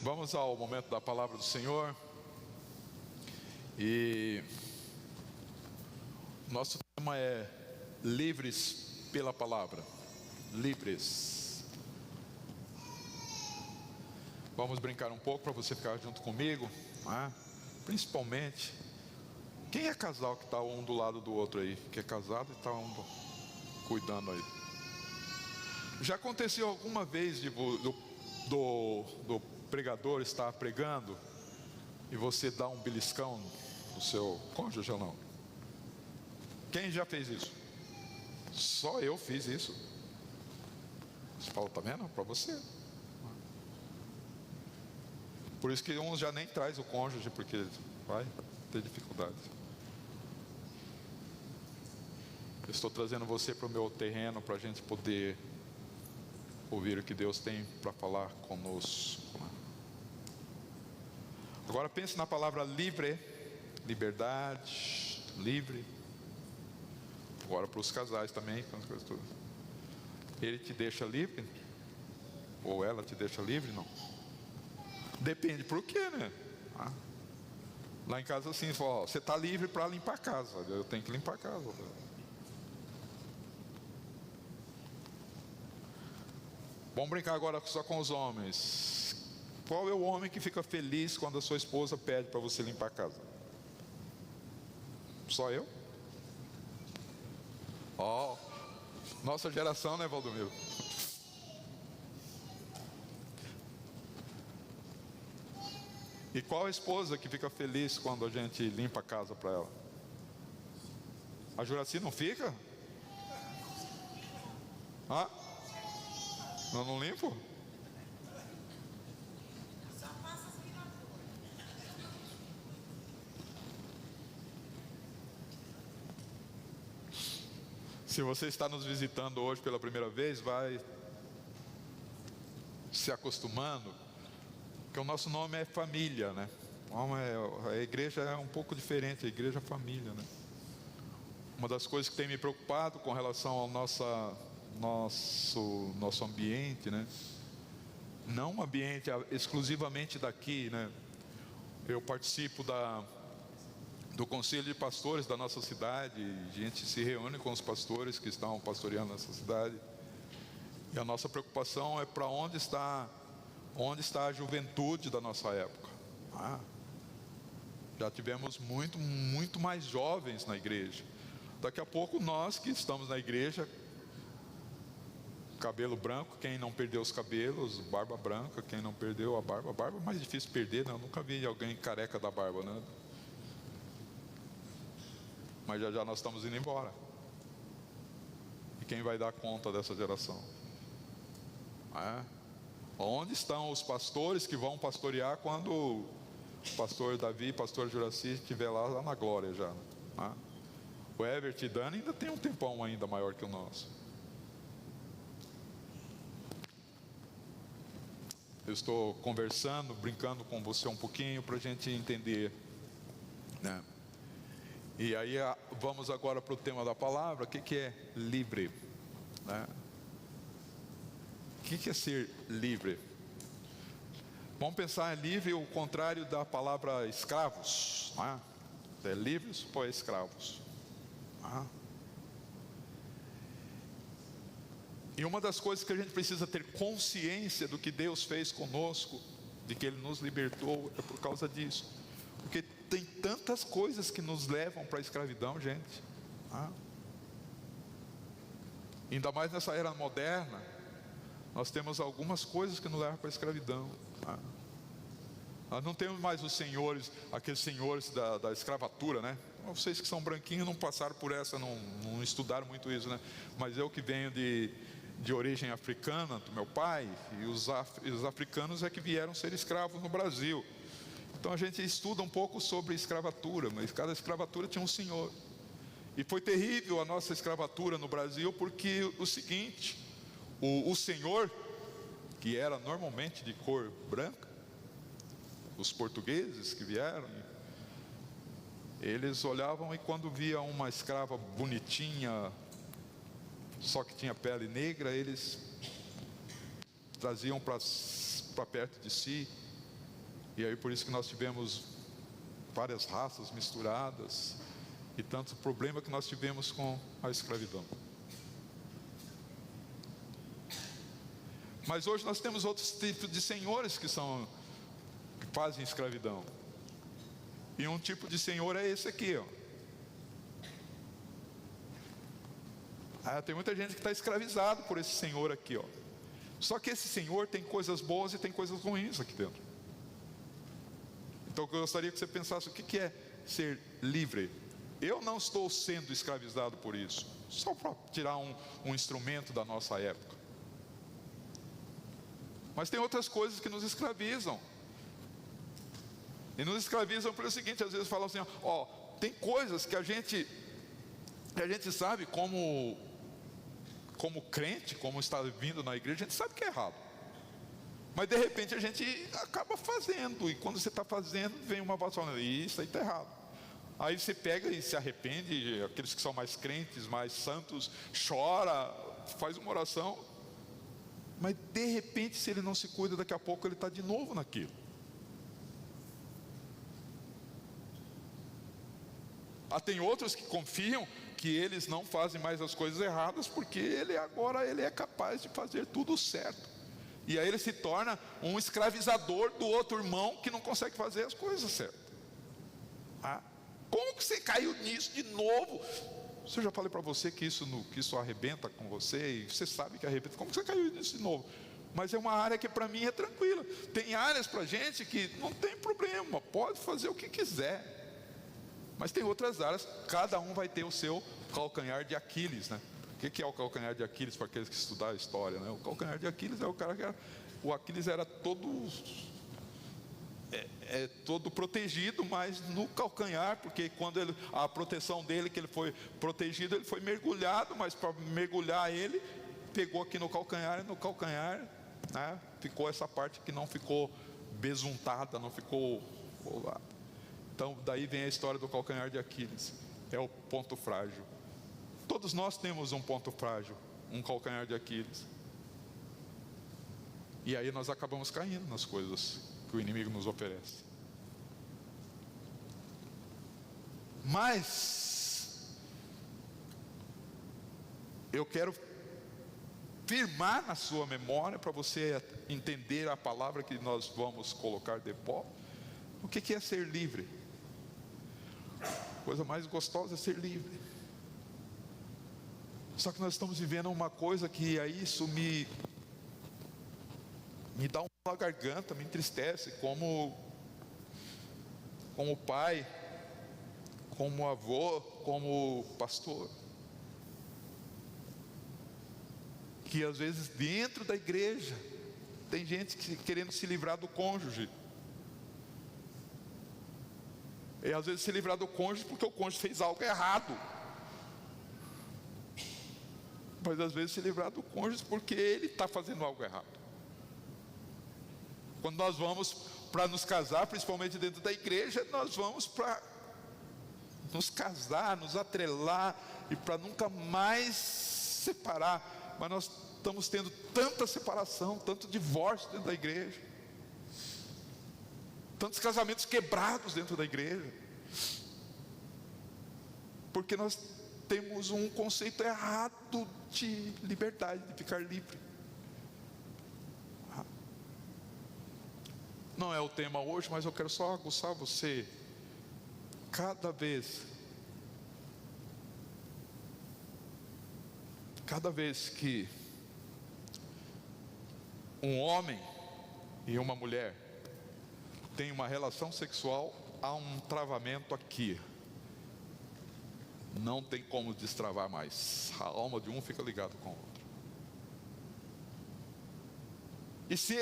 Vamos ao momento da palavra do Senhor. E nosso tema é livres pela palavra. Livres. Vamos brincar um pouco para você ficar junto comigo, né? Principalmente, quem é casal que está um do lado do outro aí? Que é casado e está cuidando aí. Já aconteceu alguma vez do pregador estar pregando e você dá um beliscão no seu cônjuge ou não? Quem já fez isso? Só eu fiz isso. Você fala, tá vendo? Para você. Por isso que uns já nem traz o cônjuge, porque vai ter dificuldade. Eu estou trazendo você para o meu terreno para a gente poder ouvir o que Deus tem para falar conosco. Agora pense na palavra livre, liberdade, livre. Agora para os casais também, ele te deixa livre? Ou ela te deixa livre? Não. Depende por quê, né? Lá em casa assim, fala, você está livre para limpar a casa. Eu tenho que limpar a casa. Vamos brincar agora só com os homens. Qual é o homem que fica feliz quando a sua esposa pede para você limpar a casa? Só eu? Nossa geração, né, Valdomiro? E qual a esposa que fica feliz quando a gente limpa a casa para ela? A Juraci não fica? Eu não limpo? Só passa aspirador. Se você está nos visitando hoje pela primeira vez, vai se acostumando, que o nosso nome é família, né? A igreja é um pouco diferente, a igreja é família, né? Uma das coisas que tem me preocupado com relação ao nosso ambiente, né? Não um ambiente exclusivamente daqui, né? Eu participo do conselho de pastores da nossa cidade. A gente se reúne com os pastores que estão pastoreando nossa cidade. E a nossa preocupação é para onde está a juventude da nossa época. Já tivemos muito mais jovens na igreja. Daqui a pouco nós que estamos na igreja, cabelo branco, quem não perdeu os cabelos, barba branca, quem não perdeu a barba é mais difícil perder, né? Eu nunca vi alguém careca da barba, né? Mas já nós estamos indo embora. E quem vai dar conta dessa geração? Onde estão os pastores que vão pastorear quando o pastor Davi e pastor Juraci estiver lá na glória já, né? O Everett e Dani ainda tem um tempão ainda maior que o nosso. Eu estou conversando, brincando com você um pouquinho para a gente entender, né? E aí vamos agora para o tema da palavra. O que é livre, né? O que é ser livre? Vamos pensar em livre, o contrário da palavra escravos, né? É livres ou é escravos? E uma das coisas que a gente precisa ter consciência do que Deus fez conosco, de que Ele nos libertou, é por causa disso. Porque tem tantas coisas que nos levam para a escravidão, gente. Ainda mais nessa era moderna, nós temos algumas coisas que nos levam para a escravidão. Nós não temos mais os senhores, aqueles senhores da escravatura, né? Vocês que são branquinhos não passaram por essa, não estudaram muito isso, né? Mas eu que venho de origem africana, do meu pai, e os africanos é que vieram ser escravos no Brasil. Então a gente estuda um pouco sobre escravatura, mas cada escravatura tinha um senhor. E foi terrível a nossa escravatura no Brasil, porque o seguinte, o senhor, que era normalmente de cor branca, os portugueses que vieram, eles olhavam e quando via uma escrava bonitinha, só que tinha pele negra, eles traziam para perto de si E aí por isso que nós tivemos várias raças misturadas e tanto problema que nós tivemos com a escravidão. Mas hoje nós temos outros tipos de senhores que fazem escravidão. E um tipo de senhor é esse aqui, ó. Tem muita gente que está escravizado por esse senhor aqui, ó. Só que esse senhor tem coisas boas e tem coisas ruins aqui dentro. Então eu gostaria que você pensasse o que é ser livre. Eu não estou sendo escravizado por isso, só para tirar um instrumento da nossa época. Mas tem outras coisas que nos escravizam. E nos escravizam pelo seguinte: às vezes falam assim, ó, tem coisas que a gente sabe como crente, como está vindo na igreja, a gente sabe que é errado. Mas de repente a gente acaba fazendo, e quando você está fazendo, vem uma voz falando, isso aí está errado. Aí você pega e se arrepende, aqueles que são mais crentes, mais santos, chora, faz uma oração, mas de repente, se ele não se cuida, daqui a pouco ele está de novo naquilo. Tem outros que confiam que eles não fazem mais as coisas erradas, porque agora ele é capaz de fazer tudo certo. E aí ele se torna um escravizador do outro irmão que não consegue fazer as coisas certas. Como que você caiu nisso de novo? Eu já falei para você que isso arrebenta com você, e você sabe que arrebenta. Como que você caiu nisso de novo? Mas é uma área que para mim é tranquila. Tem áreas para gente que não tem problema, pode fazer o que quiser. Mas tem outras áreas, cada um vai ter o seu calcanhar de Aquiles, né? O que é o calcanhar de Aquiles para aqueles que estudaram a história, né? O calcanhar de Aquiles é o cara que o Aquiles era todo protegido, mas no calcanhar, porque quando a proteção dele, que ele foi protegido, ele foi mergulhado, mas para mergulhar ele, pegou aqui no calcanhar, e no calcanhar, né, ficou essa parte que não ficou besuntada, não ficou... Então daí vem a história do calcanhar de Aquiles, é o ponto frágil. Todos nós temos um ponto frágil, um calcanhar de Aquiles. E aí nós acabamos caindo nas coisas que o inimigo nos oferece. Mas eu quero firmar na sua memória, para você entender a palavra que nós vamos colocar depois, o que é ser livre. A coisa mais gostosa é ser livre. Só que nós estamos vivendo uma coisa que aí isso me dá um nó na garganta, me entristece, como pai, como avô, como pastor. Que às vezes dentro da igreja tem gente querendo se livrar do cônjuge. E às vezes se livrar do cônjuge porque o cônjuge fez algo errado. Mas às vezes se livrar do cônjuge porque ele está fazendo algo errado. Quando nós vamos para nos casar, principalmente dentro da igreja, nós vamos para nos casar, nos atrelar e para nunca mais separar. Mas nós estamos tendo tanta separação, tanto divórcio dentro da igreja, tantos casamentos quebrados dentro da igreja, porque nós temos um conceito errado de liberdade, de ficar livre. Não é o tema hoje, mas eu quero só aguçar você. Cada vez que um homem e uma mulher têm uma relação sexual, há um travamento aqui. Não tem como destravar mais. A alma de um fica ligada com o outro. E se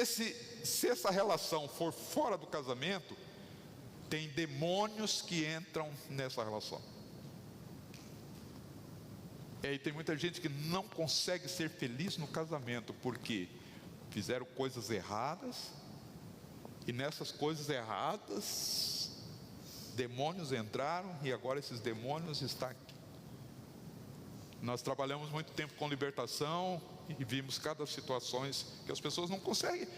essa relação for fora do casamento, tem demônios que entram nessa relação. E aí tem muita gente que não consegue ser feliz no casamento, porque fizeram coisas erradas, e nessas coisas erradas, demônios entraram, e agora esses demônios estão aqui. Nós trabalhamos muito tempo com libertação, e vimos cada situações que as pessoas não conseguem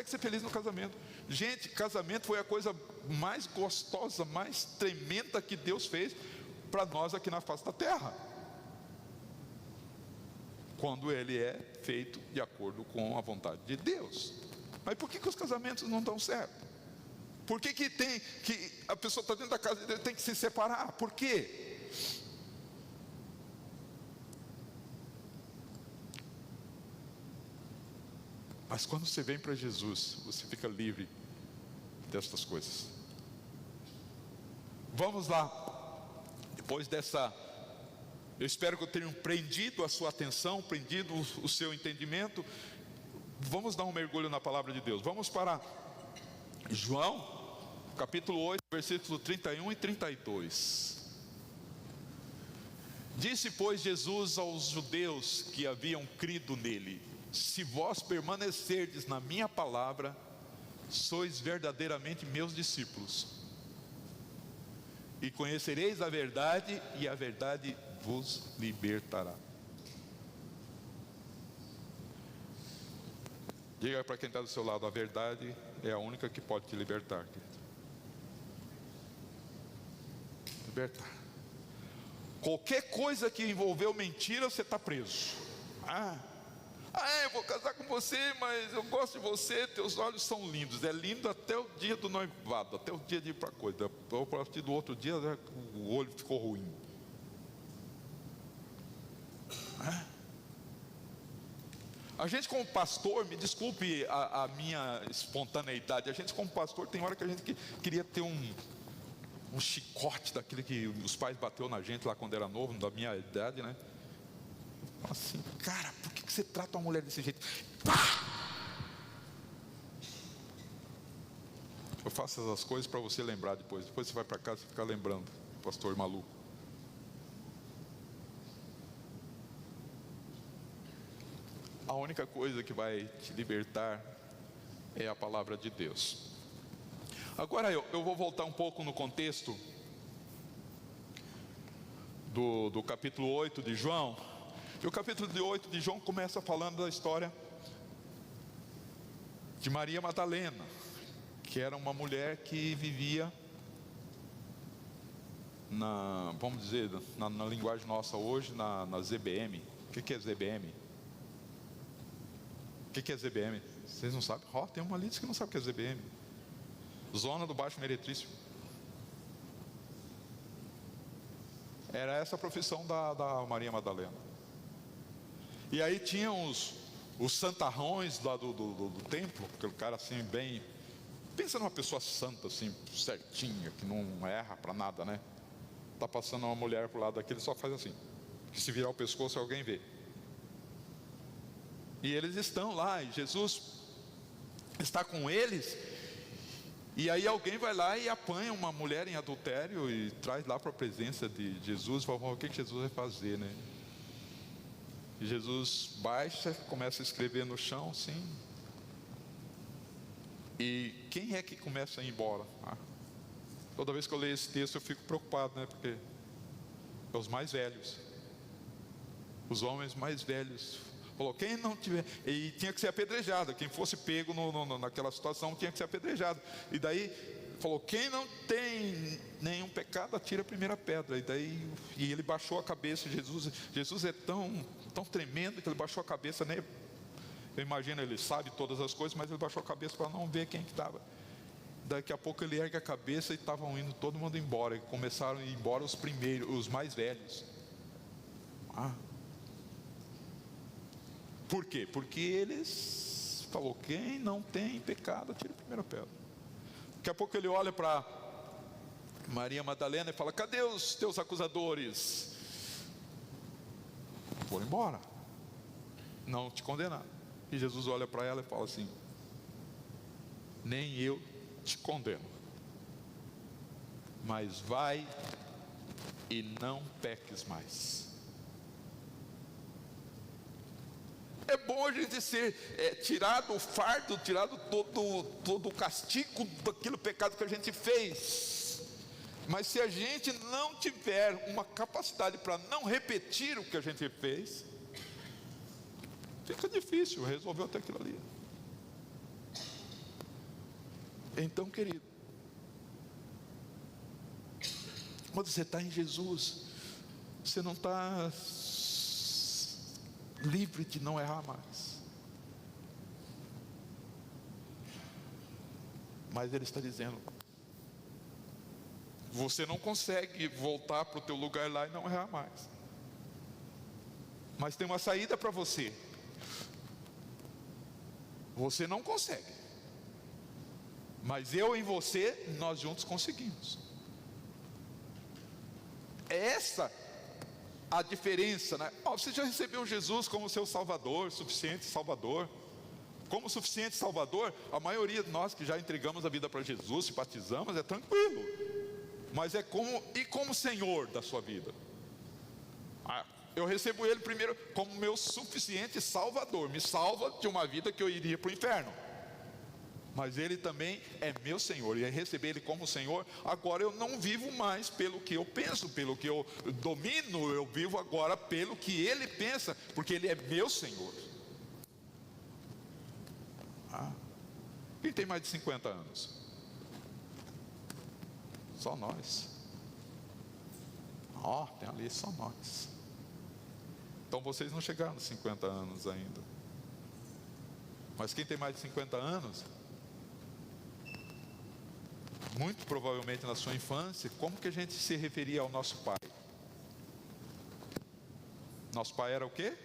ser felizes no casamento. Gente, casamento foi a coisa mais gostosa, mais tremenda que Deus fez para nós aqui na face da terra, quando ele é feito de acordo com a vontade de Deus. Mas por que os casamentos não dão certo? Por que a pessoa está dentro da casa de Deus e tem que se separar? Por quê? Mas quando você vem para Jesus, você fica livre destas coisas. Vamos lá. Depois dessa, eu espero que eu tenha prendido a sua atenção, prendido o seu entendimento. Vamos dar um mergulho na palavra de Deus. Vamos para João, capítulo 8, versículos 31 e 32. Disse, pois, Jesus aos judeus que haviam crido nele: se vós permanecerdes na minha palavra, sois verdadeiramente meus discípulos, e conhecereis a verdade, e a verdade vos libertará. Diga para quem está do seu lado: a verdade é a única que pode te libertar, querido. Libertar. Qualquer coisa que envolveu mentira, você está preso. Eu vou casar com você, mas eu gosto de você, teus olhos são lindos. É lindo até o dia do noivado, até o dia de ir para a coisa. A partir do outro dia, o olho ficou ruim. A gente como pastor, me desculpe a minha espontaneidade, a gente como pastor tem hora que a gente queria ter um chicote daquele que os pais bateu na gente lá quando era novo, da minha idade, né? Assim, cara, por que você trata uma mulher desse jeito? Pá! Eu faço essas coisas para você lembrar depois. Depois você vai para casa e fica lembrando, pastor maluco. A única coisa que vai te libertar é a palavra de Deus. Agora eu vou voltar um pouco no contexto do capítulo 8 de João. E o capítulo 8 de João começa falando da história de Maria Madalena, que era uma mulher que vivia vamos dizer, na linguagem nossa hoje, na ZBM. O que é ZBM? O que é ZBM? Vocês não sabem? Tem uma lista que não sabe o que é ZBM. Zona do Baixo Meretrício. Era essa a profissão da Maria Madalena. E aí tinham os santarrões lá do templo, aquele cara assim bem... Pensa numa pessoa santa assim, certinha, que não erra para nada, né? Tá passando uma mulher pro lado daquele, só faz assim, que se virar o pescoço alguém vê. E eles estão lá, e Jesus está com eles. E aí alguém vai lá e apanha uma mulher em adultério e traz lá para a presença de Jesus. Fala, o que Jesus vai fazer, né? E Jesus baixa, começa a escrever no chão, sim. E quem é que começa a ir embora? Toda vez que eu leio esse texto eu fico preocupado, né? Porque é os mais velhos, os homens mais velhos. Falou, quem não tiver, e tinha que ser apedrejado. Quem fosse pego naquela situação tinha que ser apedrejado. E daí falou, quem não tem nenhum pecado, atira a primeira pedra. E ele baixou a cabeça. Jesus é tão tremendo que ele baixou a cabeça, né? Eu imagino, ele sabe todas as coisas, mas ele baixou a cabeça para não ver quem que estava. Daqui a pouco ele ergue a cabeça e estavam indo todo mundo embora. E começaram a ir embora os primeiros, os mais velhos. Por quê? Porque eles falou, quem não tem pecado, atira a primeira pedra. Daqui a pouco ele olha para Maria Madalena e fala, cadê os teus acusadores? Foram embora, não te condenaram. E Jesus olha para ela e fala assim, nem eu te condeno, mas vai e não peques mais. É bom a gente ser tirado o fardo, tirado todo o castigo daquele pecado que a gente fez. Mas se a gente não tiver uma capacidade para não repetir o que a gente fez, fica difícil resolver até aquilo ali. Então, querido, quando você está em Jesus, você não está livre de não errar mais. Mas Ele está dizendo, você não consegue voltar para o teu lugar lá e não errar mais. Mas tem uma saída para você. Você não consegue. Mas eu e você, nós juntos conseguimos. É essa a diferença, né? Você já recebeu Jesus como seu Salvador, suficiente Salvador. Como suficiente Salvador, a maioria de nós que já entregamos a vida para Jesus, se batizamos, é tranquilo. Mas é como Senhor da sua vida. Eu recebo Ele primeiro como meu suficiente Salvador. Me salva de uma vida que eu iria para o inferno. Mas Ele também é meu Senhor. E receber Ele como Senhor, agora eu não vivo mais pelo que eu penso, pelo que eu domino. Eu vivo agora pelo que Ele pensa, porque Ele é meu Senhor. Quem tem mais de 50 anos? Só nós. Tem ali só nós. Então vocês não chegaram aos 50 anos ainda. Mas quem tem mais de 50 anos, muito provavelmente na sua infância, como que a gente se referia ao nosso pai? Nosso pai era o quê?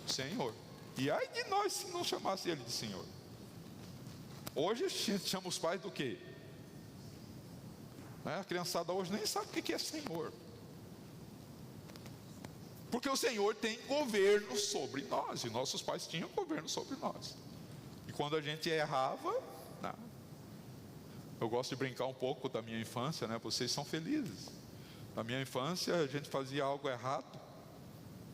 Senhor. E ai de nós se não chamasse Ele de Senhor. Hoje a gente chama os pais do quê? A criançada hoje nem sabe o que é Senhor. Porque o Senhor tem governo sobre nós. E nossos pais tinham governo sobre nós. E quando a gente errava, eu gosto de brincar um pouco da minha infância, né? Vocês são felizes. Na minha infância a gente fazia algo errado.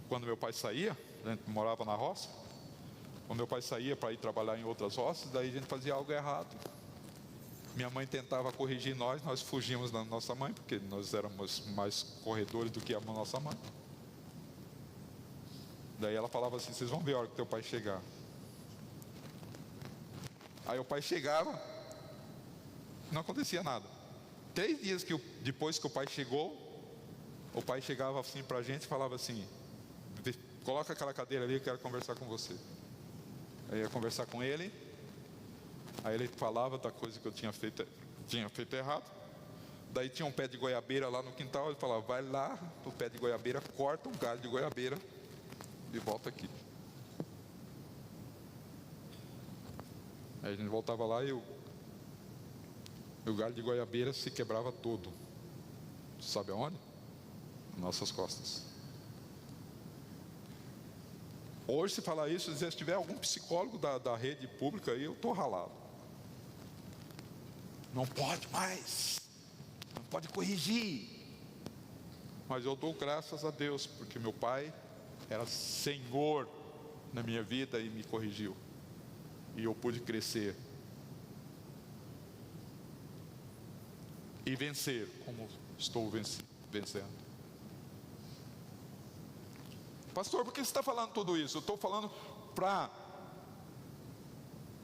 Quando meu pai saía, a gente morava na roça. Quando meu pai saía para ir trabalhar em outras roças, daí a gente fazia algo errado. Minha mãe tentava corrigir nós fugíamos da nossa mãe, porque nós éramos mais corredores do que a nossa mãe. Daí ela falava assim, vocês vão ver a hora que teu pai chegar. Aí o pai chegava, não acontecia nada. 3 dias depois que o pai chegou, o pai chegava assim para a gente e falava assim, coloca aquela cadeira ali, eu quero conversar com você. Aí eu ia conversar com ele. Aí ele falava da coisa que eu tinha feito errado. Daí tinha um pé de goiabeira lá no quintal. Ele falava, vai lá no pé de goiabeira, corta um galho de goiabeira e volta aqui. Aí a gente voltava lá e o galho de goiabeira se quebrava todo. Sabe aonde? Nas nossas costas. Hoje, se falar isso, se tiver algum psicólogo da rede pública aí, eu estou ralado. Não pode mais, não pode corrigir. Mas eu dou graças a Deus, porque meu pai era Senhor na minha vida e me corrigiu. E eu pude crescer e vencer, como estou vencendo. Pastor, por que você está falando tudo isso? Eu estou falando para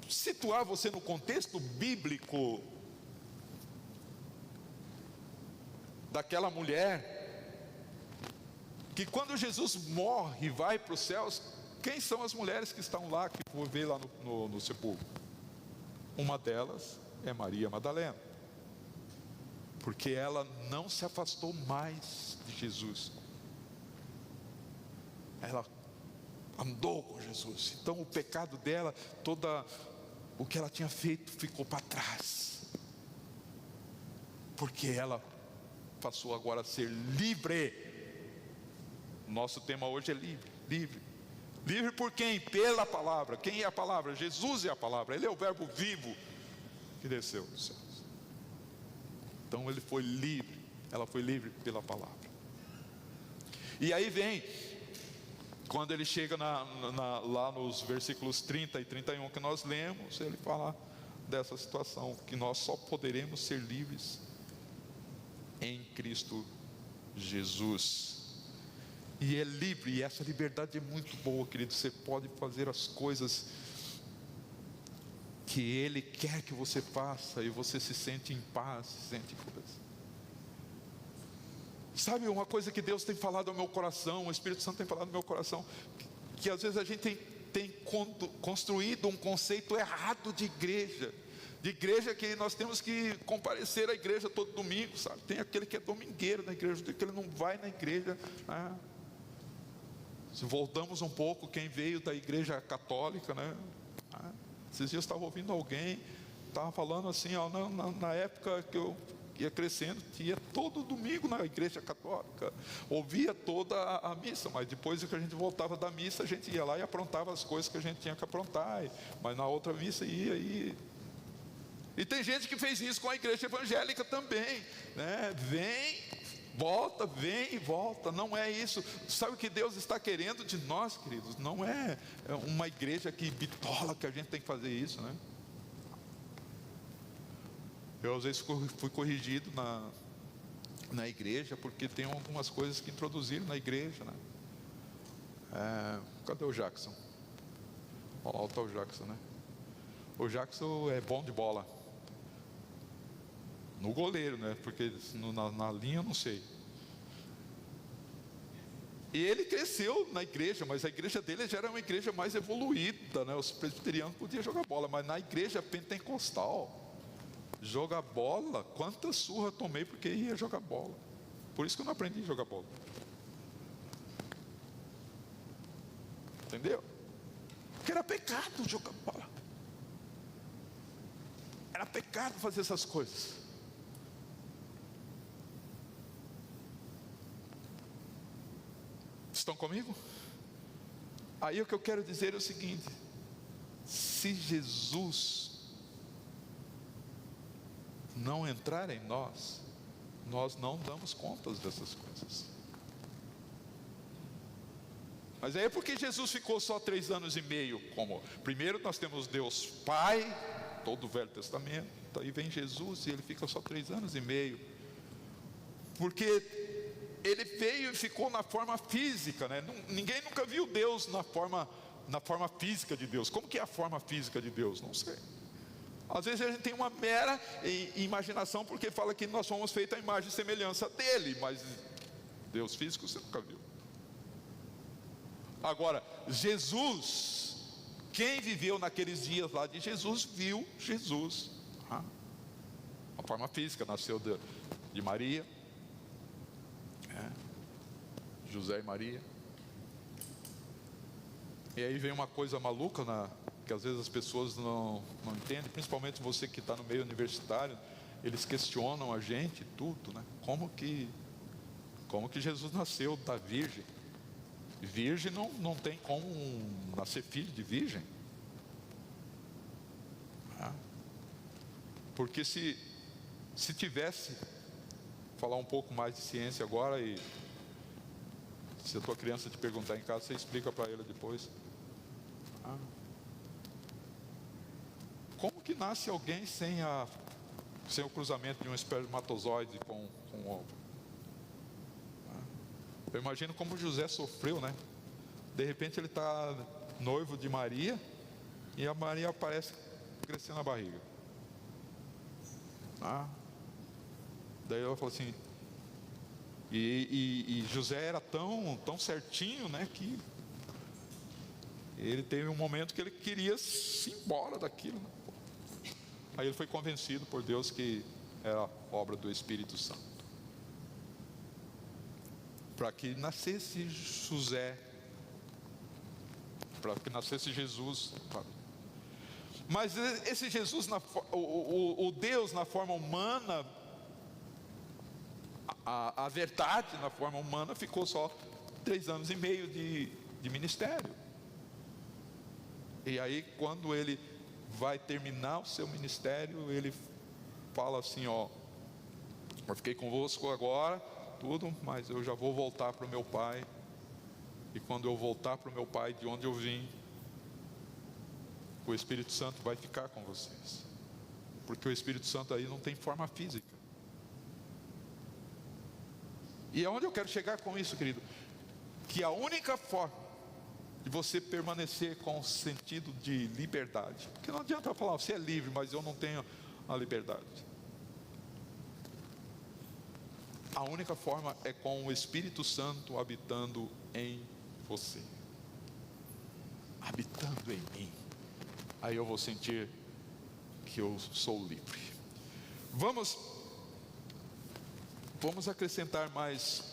situar você no contexto bíblico daquela mulher que quando Jesus morre e vai para os céus, quem são as mulheres que estão lá, que vou ver lá no sepulcro? Uma delas é Maria Madalena, porque ela não se afastou mais de Jesus. Ela andou com Jesus. Então o pecado dela, todo o que ela tinha feito ficou para trás, porque ela passou agora a ser livre. Nosso tema hoje é livre. Livre por quem? Pela palavra. Quem é a palavra? Jesus é a palavra. Ele é o verbo vivo que desceu dos céus. Então ele foi livre. Ela foi livre pela palavra. E aí vem, quando ele chega lá nos versículos 30 e 31 que nós lemos, ele fala dessa situação, que nós só poderemos ser livres em Cristo Jesus. E é livre, e essa liberdade é muito boa, querido. Você pode fazer as coisas que Ele quer que você faça, e você se sente em paz, se sente coisa. Sabe uma coisa que Deus tem falado ao meu coração, o Espírito Santo tem falado ao meu coração, que às vezes a gente tem construído um conceito errado de igreja que nós temos que comparecer à igreja todo domingo, sabe? Tem aquele que é domingueiro na igreja, tem aquele que não vai na igreja, né? Se voltamos um pouco, quem veio da igreja católica, né? Esses dias eu estava ouvindo alguém, estava falando assim, ó, na época que eu ia crescendo, ia todo domingo na igreja católica, ouvia toda a missa, mas depois que a gente voltava da missa, a gente ia lá e aprontava as coisas que a gente tinha que aprontar, mas na outra missa ia. E tem gente que fez isso com a igreja evangélica também, né? Volta, vem e volta. Não é isso. Sabe o que Deus está querendo de nós, queridos? Não é uma igreja que bitola que a gente tem que fazer isso, né? Eu às vezes fui corrigido na igreja, porque tem algumas coisas que introduziram na igreja, né? Cadê o Jackson? Olha tá o Jackson, né? O Jackson é bom de bola. No goleiro, né? Porque na linha eu não sei. E ele cresceu na igreja, mas a igreja dele já era uma igreja mais evoluída, né? Os presbiterianos podiam jogar bola, mas na igreja pentecostal, jogar bola, quantas surras tomei porque ia jogar bola. Por isso que eu não aprendi a jogar bola. Entendeu? Porque era pecado jogar bola. Era pecado fazer essas coisas. Estão comigo? Aí o que eu quero dizer é o seguinte: se Jesus não entrar em nós, nós não damos contas dessas coisas. Mas aí é porque Jesus ficou só 3 anos e meio como? Primeiro nós temos Deus Pai, todo o Velho Testamento, aí vem Jesus e ele fica só 3 anos e meio, porque ele veio e ficou na forma física, né? Ninguém nunca viu Deus na forma física de Deus. Como que é a forma física de Deus? Não sei. Às vezes a gente tem uma mera imaginação, porque fala que nós fomos feitos à imagem e semelhança dele, mas Deus físico você nunca viu. Agora, Jesus, quem viveu naqueles dias lá de Jesus, viu Jesus. A forma física, nasceu de Maria, José e Maria. E aí vem uma coisa maluca, que às vezes as pessoas não entendem, principalmente você que está no meio universitário, eles questionam a gente tudo, né? Como que Jesus nasceu da virgem? Virgem não tem como nascer filho de virgem. Porque se tivesse, falar um pouco mais de ciência agora, e se a tua criança te perguntar em casa, você explica para ela depois. Como que nasce alguém sem o cruzamento de um espermatozoide com um ovo? Eu imagino como José sofreu, né? De repente ele está noivo de Maria e a Maria aparece crescendo a barriga. Daí ela falou assim, e José era tão certinho, né, que ele teve um momento que ele queria se embora daquilo, né? Aí ele foi convencido por Deus que era obra do Espírito Santo, para que nascesse José, para que nascesse Jesus. Mas esse Jesus, o Deus na forma humana, a verdade na forma humana, ficou só 3 anos e meio de ministério. E aí quando ele vai terminar o seu ministério, ele fala assim, ó, eu fiquei convosco agora, tudo, mas eu já vou voltar para o meu Pai, e quando eu voltar para o meu Pai, de onde eu vim, o Espírito Santo vai ficar com vocês, porque o Espírito Santo aí não tem forma física. E aonde eu quero chegar com isso, querido? Que a única forma de você permanecer com o sentido de liberdade. Porque não adianta falar, você é livre, mas eu não tenho a liberdade. A única forma é com o Espírito Santo habitando em você. Habitando em mim. Aí eu vou sentir que eu sou livre. Vamos acrescentar mais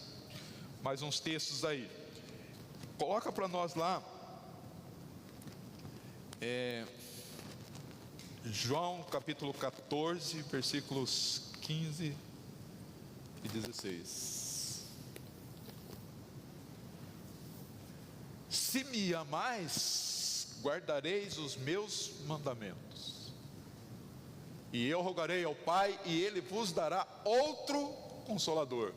uns textos aí. Coloca para nós lá João capítulo 14, versículos 15 e 16. Se me amais, guardareis os meus mandamentos. E eu rogarei ao Pai, e Ele vos dará outro Consolador,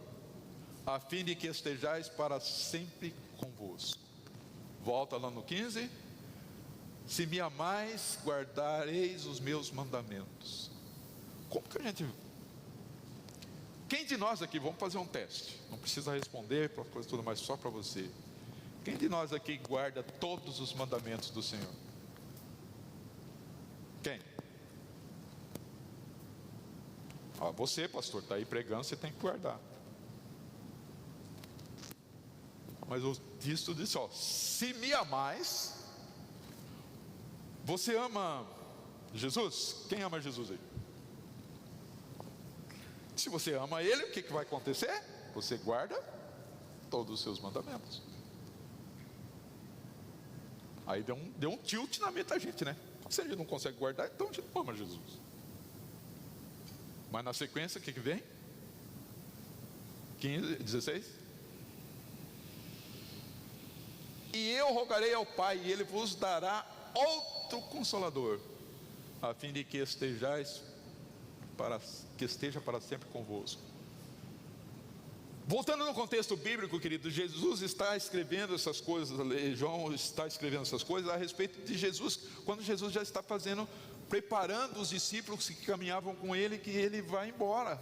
a fim de que estejais para sempre convosco. Volta lá no 15. Se me amais, guardareis os meus mandamentos. Como que a gente... Quem de nós aqui, vamos fazer um teste, não precisa responder para coisa toda, mas só para você. Quem de nós aqui guarda todos os mandamentos do Senhor? Quem? Você, pastor, está aí pregando, você tem que guardar. Mas o texto diz, se me amais, você ama Jesus? Quem ama Jesus aí? Se você ama Ele, o que vai acontecer? Você guarda todos os seus mandamentos. Aí deu um tilt na mente da gente, né? Se a gente não consegue guardar, então a gente não ama Jesus. Mas na sequência, o que vem? 15, 16. E eu rogarei ao Pai, e Ele vos dará outro Consolador, a fim de que esteja para sempre convosco. Voltando no contexto bíblico, querido, Jesus está escrevendo essas coisas, João está escrevendo essas coisas a respeito de Jesus, quando Jesus já está preparando os discípulos que caminhavam com ele, que ele vai embora.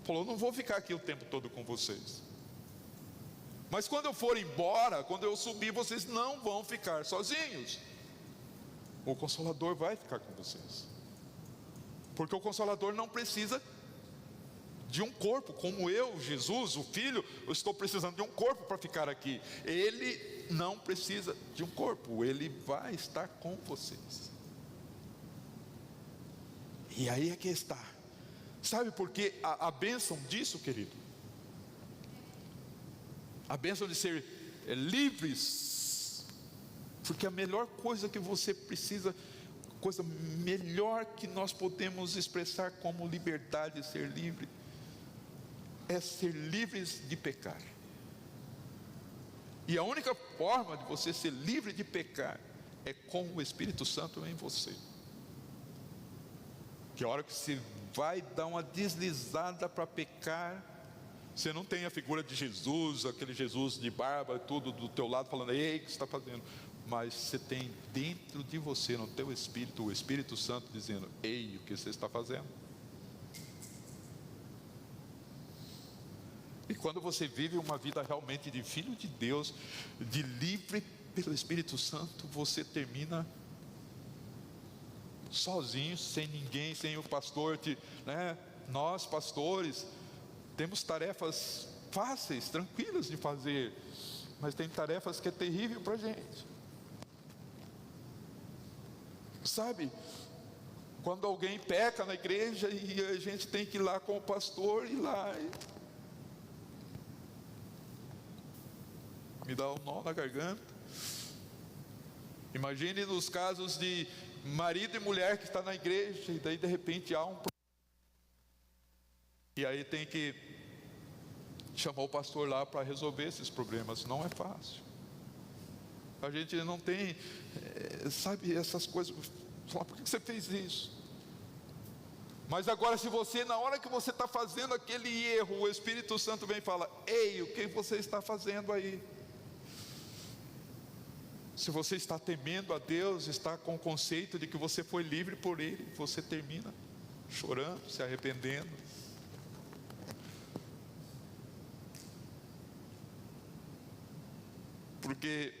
Falou, não vou ficar aqui o tempo todo com vocês, mas quando eu for embora, quando eu subir, vocês não vão ficar sozinhos. O Consolador vai ficar com vocês, porque o Consolador não precisa de um corpo, como eu, Jesus, o Filho, eu estou precisando de um corpo para ficar aqui. Ele não precisa de um corpo, ele vai estar com vocês. E aí é que está. Sabe por que a bênção disso, querido? A bênção de ser livres. Porque a melhor coisa que você precisa, coisa melhor que nós podemos expressar como liberdade, ser livre, é ser livres de pecar. E a única forma de você ser livre de pecar é com o Espírito Santo em você. Que a hora que você vai dar uma deslizada para pecar, você não tem a figura de Jesus, aquele Jesus de barba e tudo do teu lado falando, ei, o que você está fazendo? Mas você tem dentro de você, no teu espírito, o Espírito Santo dizendo, ei, o que você está fazendo? E quando você vive uma vida realmente de filho de Deus, de livre pelo Espírito Santo, você termina sozinho, sem ninguém, sem o pastor, né? Nós pastores temos tarefas fáceis, tranquilas de fazer, mas tem tarefas que é terrível para a gente. Sabe, quando alguém peca na igreja e a gente tem que ir lá com o pastor, ir lá me dá um nó na garganta. Imagine nos casos de marido e mulher que está na igreja, e daí de repente há um problema, e aí tem que chamar o pastor lá para resolver esses problemas. Não é fácil. A gente não tem, sabe, essas coisas. Fala, por que você fez isso? Mas agora, se você, na hora que você está fazendo aquele erro, o Espírito Santo vem e fala, ei, o que você está fazendo aí? Se você está temendo a Deus, está com o conceito de que você foi livre por Ele, você termina chorando, se arrependendo. Porque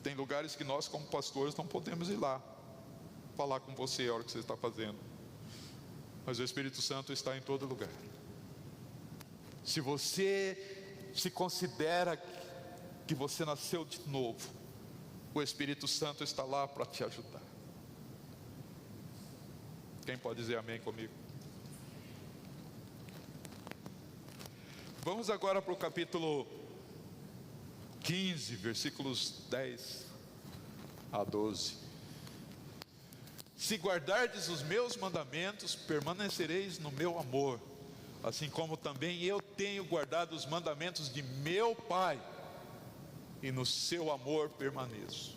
Tem lugares que nós, como pastores, não podemos ir lá falar com você a hora que você está fazendo, mas o Espírito Santo está em todo lugar. Se você se considera que você nasceu de novo, o Espírito Santo está lá para te ajudar. Quem pode dizer amém comigo? Vamos agora para o capítulo 15, versículos 10 a 12. Se guardardes os meus mandamentos, permanecereis no meu amor, assim como também eu tenho guardado os mandamentos de meu Pai, e no seu amor permaneço.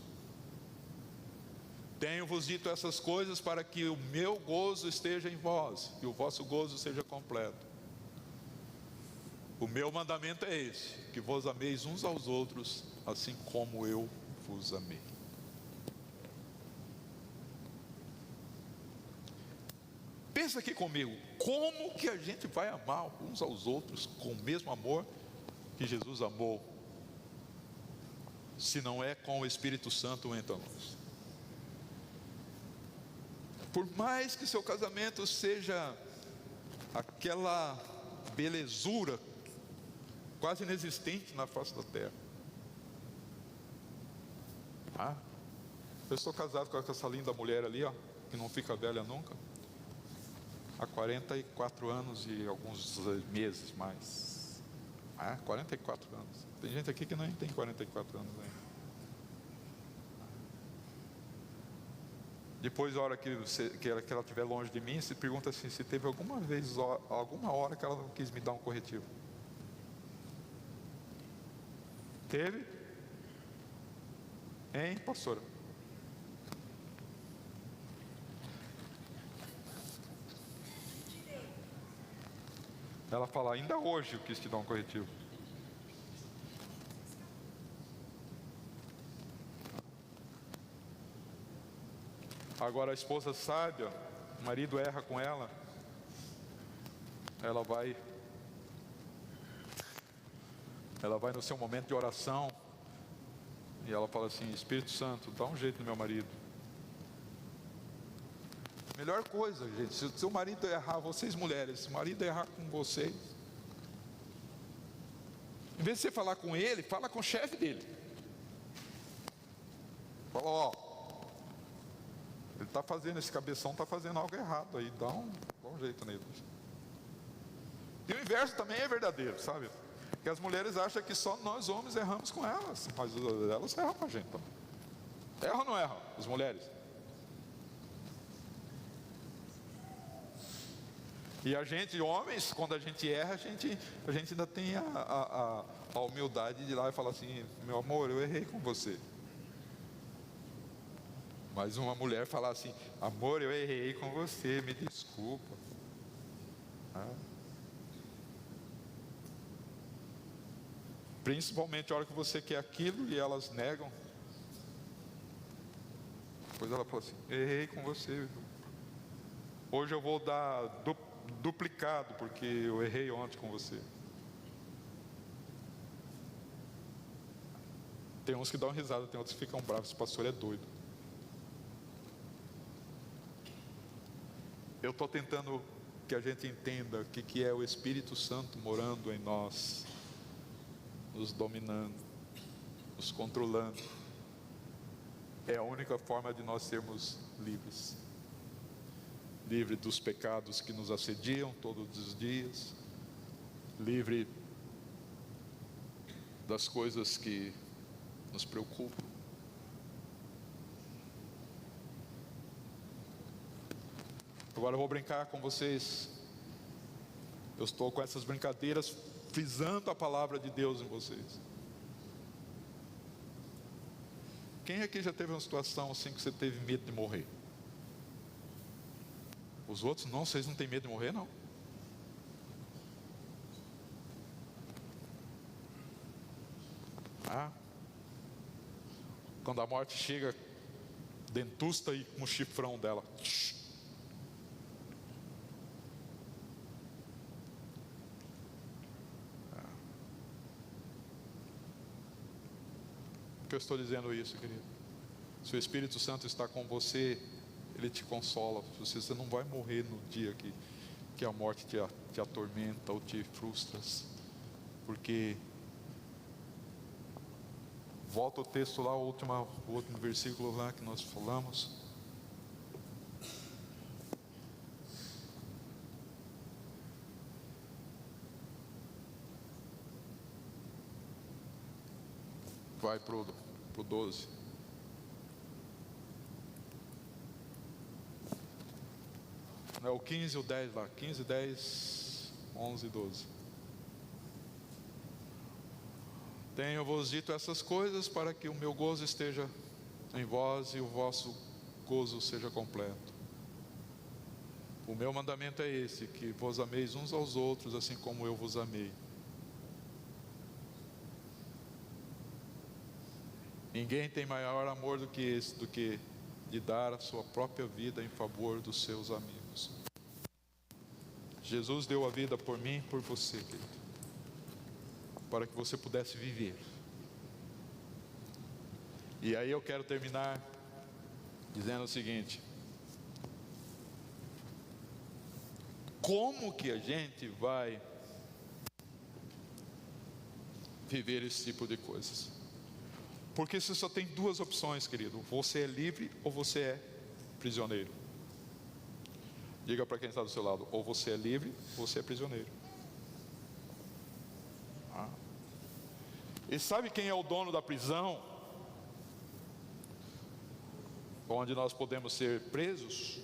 Tenho-vos dito essas coisas para que o meu gozo esteja em vós, e o vosso gozo seja completo. O meu mandamento é esse, que vos ameis uns aos outros, assim como eu vos amei. Pensa aqui comigo, como que a gente vai amar uns aos outros com o mesmo amor que Jesus amou, se não é com o Espírito Santo entre nós? Por mais que seu casamento seja aquela belezura quase inexistente na face da terra. Eu estou casado com essa linda mulher ali, ó, que não fica velha nunca, há 44 anos e alguns meses mais. 44 anos. Tem gente aqui que nem tem 44 anos ainda. Depois, a hora que ela estiver longe de mim, se pergunta assim, se teve alguma vez, alguma hora que ela não quis me dar um corretivo. Teve? Hein, pastora? Ela fala, ainda hoje eu quis te dar um corretivo. Agora a esposa sábia, o marido erra com ela, ela vai no seu momento de oração, e ela fala assim, Espírito Santo, dá um jeito no meu marido. Melhor coisa, gente, se o seu marido errar, vocês mulheres, se o marido errar com vocês, em vez de você falar com ele, fala com o chefe dele. Fala, ele está fazendo, esse cabeção está fazendo algo errado aí, dá um jeito nele. E o inverso também é verdadeiro, sabe? Porque as mulheres acham que só nós homens erramos com elas, mas elas erram com a gente também. Erram ou não erram, as mulheres? E a gente, homens, quando a gente erra, a gente ainda tem a humildade de ir lá e falar assim, meu amor, eu errei com você. Mas uma mulher falar assim, amor, eu errei com você, me desculpa. Principalmente a hora que você quer aquilo e elas negam. Depois ela fala assim, errei com você. Hoje eu vou dar duplicado, porque eu errei ontem com você. Tem uns que dão risada, tem outros que ficam bravos, esse pastor é doido. Eu estou tentando que a gente entenda o que é o Espírito Santo morando em nós, nos dominando, nos controlando. É a única forma de nós sermos livres. Livre dos pecados que nos assediam todos os dias, livre das coisas que nos preocupam. Agora eu vou brincar com vocês. Eu estou com essas brincadeiras frisando a palavra de Deus em vocês. Quem aqui já teve uma situação assim que você teve medo de morrer? Os outros não, vocês não têm medo de morrer, não? Quando a morte chega, dentusta e com o chifrão dela. que eu estou dizendo isso, querido? Se o Espírito Santo está com você, Ele te consola. Você não vai morrer no dia que a morte te atormenta ou te frustra. Porque, volta o texto lá, o último versículo lá que nós falamos. Vai pro 12. Não é o 15 ou 10 lá. 15, 10, 11 e 12. Tenho-vos dito essas coisas para que o meu gozo esteja em vós e o vosso gozo seja completo. O meu mandamento é esse, que vos ameis uns aos outros, assim como eu vos amei. Ninguém tem maior amor do que esse, do que de dar a sua própria vida em favor dos seus amigos. Jesus deu a vida por mim e por você, querido, para que você pudesse viver. E aí eu quero terminar dizendo o seguinte: como que a gente vai viver esse tipo de coisas? Porque você só tem duas opções, querido: você é livre ou você é prisioneiro. Diga para quem está do seu lado: ou você é livre ou você é prisioneiro. E sabe quem é o dono da prisão onde nós podemos ser presos?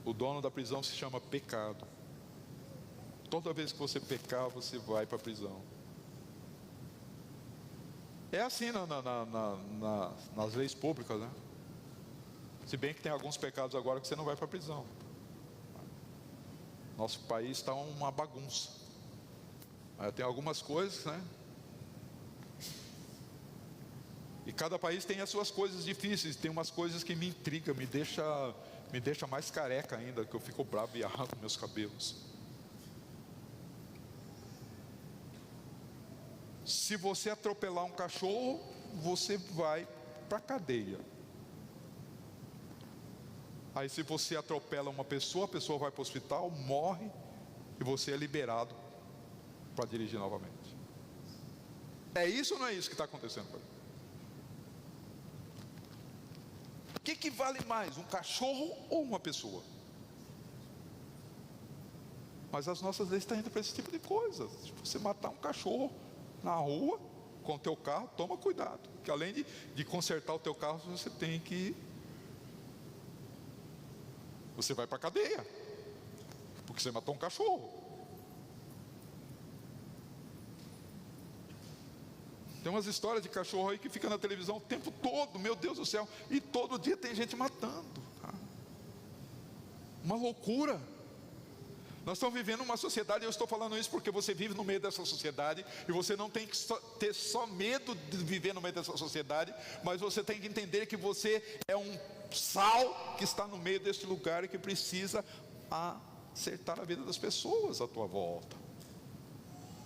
O dono da prisão se chama pecado. Toda vez que você pecar, você vai para a prisão. É assim nas leis públicas, né? Se bem que tem alguns pecados agora que você não vai para a prisão. Nosso país está uma bagunça. Tem algumas coisas, né? E cada país tem as suas coisas difíceis. Tem umas coisas que me intrigam, me deixa mais careca ainda, que eu fico bravo e arranco meus cabelos. Se você atropelar um cachorro, você vai para a cadeia. Aí se você atropela uma pessoa, a pessoa vai para o hospital, morre, e você é liberado para dirigir novamente. É isso ou não é isso que está acontecendo? O que vale mais, um cachorro ou uma pessoa? Mas as nossas leis estão indo para esse tipo de coisa. Se você matar um cachorro na rua, com o teu carro, toma cuidado, que além de consertar o teu carro, você vai para a cadeia, porque você matou um cachorro. Tem umas histórias de cachorro aí que fica na televisão o tempo todo, meu Deus do céu, e todo dia tem gente matando, tá? Uma loucura. Nós estamos vivendo uma sociedade, eu estou falando isso porque você vive no meio dessa sociedade, e você não tem que ter só medo de viver no meio dessa sociedade, mas você tem que entender que você é um sal que está no meio deste lugar e que precisa acertar a vida das pessoas à tua volta.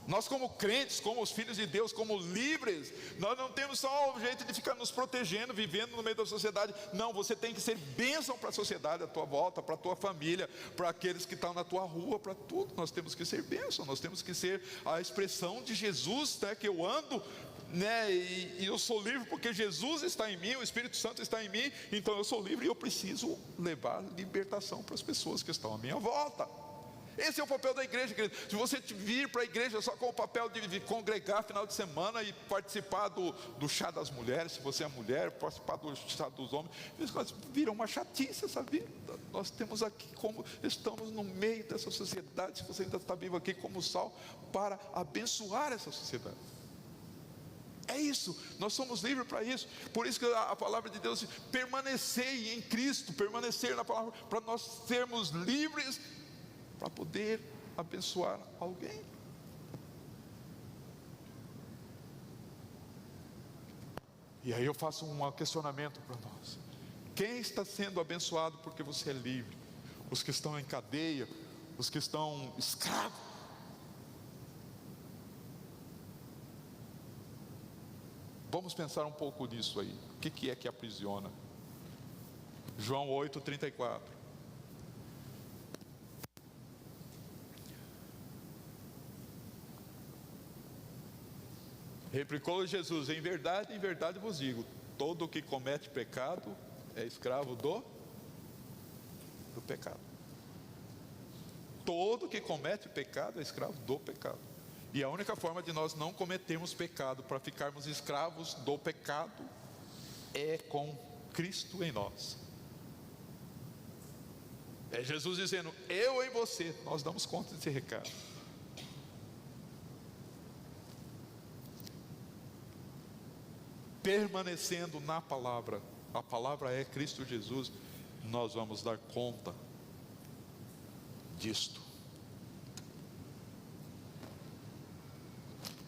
Nós, como crentes, como os filhos de Deus, como livres, nós não temos só o jeito de ficar nos protegendo, vivendo no meio da sociedade. Não, você tem que ser bênção para a sociedade à tua volta, para a tua família, para aqueles que estão na tua rua, para tudo. Nós temos que ser bênção, nós temos que ser a expressão de Jesus, né? Que eu ando, né? E eu sou livre porque Jesus está em mim, o Espírito Santo está em mim. Então eu sou livre e eu preciso levar libertação para as pessoas que estão à minha volta. Esse é o papel da igreja, querido. Se você vir para a igreja só com o papel de congregar final de semana e participar do chá das mulheres, se você é mulher, participar do chá dos homens, vira uma chatice essa vida. Nós temos aqui, como estamos no meio dessa sociedade, se você ainda está vivo aqui como sal, para abençoar essa sociedade. É isso, nós somos livres para isso. Por isso que a palavra de Deus diz: permanecer em Cristo, permanecer na palavra, para nós sermos livres, para poder abençoar alguém. E aí eu faço um questionamento para nós: quem está sendo abençoado porque você é livre? Os que estão em cadeia, os que estão escravos? Vamos pensar um pouco nisso aí. O que é que aprisiona? João 8:34. Replicou Jesus: em verdade vos digo, todo que comete pecado é escravo do pecado. Todo que comete pecado é escravo do pecado. E a única forma de nós não cometermos pecado, para ficarmos escravos do pecado, é com Cristo em nós. É Jesus dizendo: eu em você. Nós damos conta desse recado. Permanecendo na palavra, a palavra é Cristo Jesus, nós vamos dar conta disto.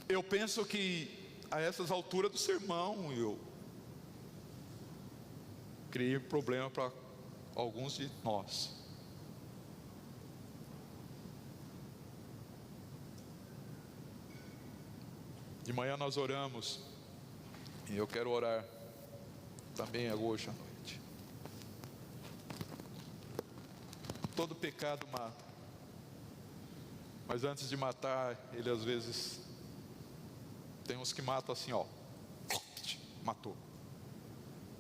Eu penso que a essas alturas do sermão eu criei problema para alguns de nós. De manhã nós oramos, e eu quero orar também hoje à noite. Todo pecado mata, mas antes de matar, ele às vezes tem uns que matam assim, ó, matou.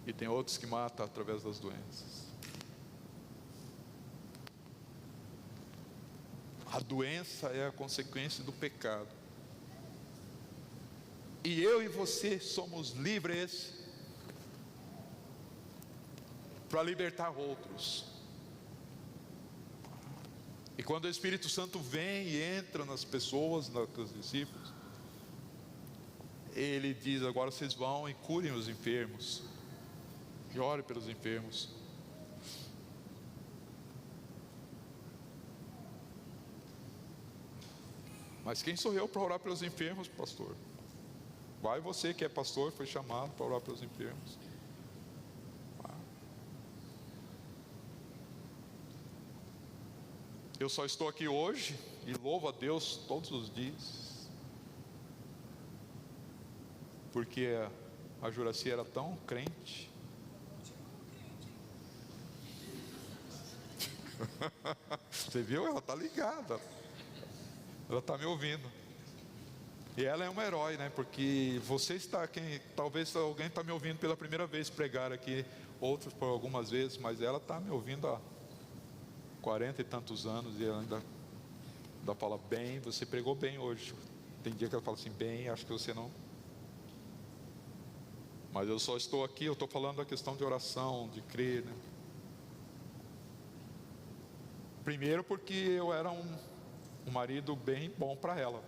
E tem outros que matam através das doenças. A doença é a consequência do pecado. E eu e você somos livres para libertar outros. E quando o Espírito Santo vem e entra nas pessoas, nos discípulos, ele diz: agora vocês vão e curem os enfermos, e orem pelos enfermos. Mas quem sou eu para orar pelos enfermos, pastor? Vai você que é pastor, foi chamado para orar pelos enfermos. Eu só estou aqui hoje e louvo a Deus todos os dias, porque a Juraci era tão crente. Você viu? Ela está ligada, ela está me ouvindo. E ela é um herói, né? Porque você está aqui, talvez alguém está me ouvindo pela primeira vez pregar aqui, outros por algumas vezes, mas ela está me ouvindo há 40 e tantos anos, e ela ainda fala: bem, você pregou bem hoje. Tem dia que ela fala assim: bem, acho que você não. Mas eu só estou aqui, eu estou falando da questão de oração, de crer, né? Primeiro porque eu era um marido bem bom para ela.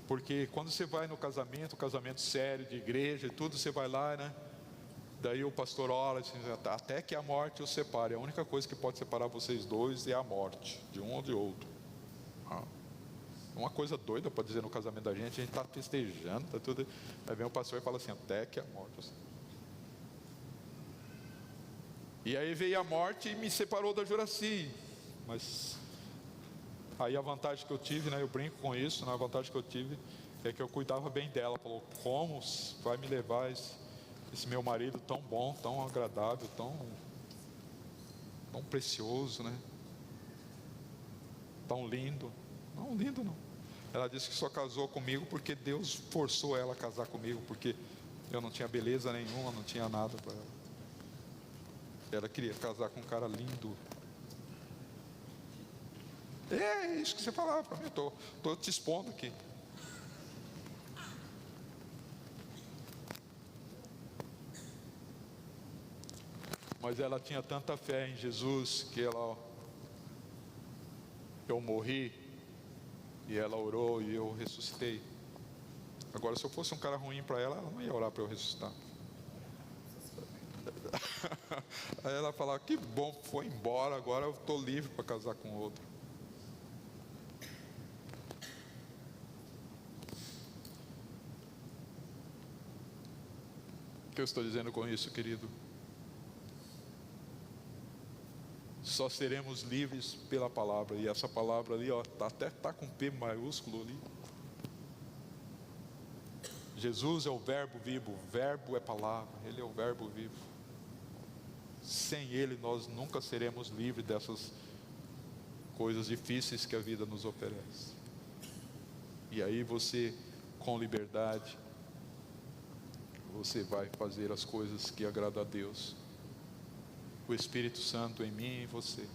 Porque quando você vai no casamento sério, de igreja e tudo, você vai lá, né? Daí o pastor ora assim: até que a morte os separe. A única coisa que pode separar vocês dois é a morte, de um ou de outro. Uma coisa doida para dizer no casamento da gente. A gente está festejando, está tudo. Aí vem o pastor e fala assim: até que a morte. E aí veio a morte e me separou da Juraci. Mas aí a vantagem que eu tive, né? Eu brinco com isso, né? A vantagem que eu tive é que eu cuidava bem dela. Falou: como vai me levar esse meu marido tão bom, tão agradável, tão precioso, né? Tão lindo. Não, lindo não. Ela disse que só casou comigo porque Deus forçou ela a casar comigo, porque eu não tinha beleza nenhuma, não tinha nada para ela. Ela queria casar com um cara lindo. É isso que você falava para mim. Estou te expondo aqui. Mas ela tinha tanta fé em Jesus que eu morri e ela orou e eu ressuscitei. Agora, se eu fosse um cara ruim para ela, ela não ia orar para eu ressuscitar. Aí ela falava: que bom, foi embora, agora eu estou livre para casar com outro. O que eu estou dizendo com isso, querido? Só seremos livres pela palavra. E essa palavra ali, ó, até está com P maiúsculo ali. Jesus é o verbo vivo, o verbo é palavra, Ele é o verbo vivo. Sem Ele nós nunca seremos livres dessas coisas difíceis que a vida nos oferece. E aí você, com liberdade, você vai fazer as coisas que agradam a Deus. O Espírito Santo em mim e em você.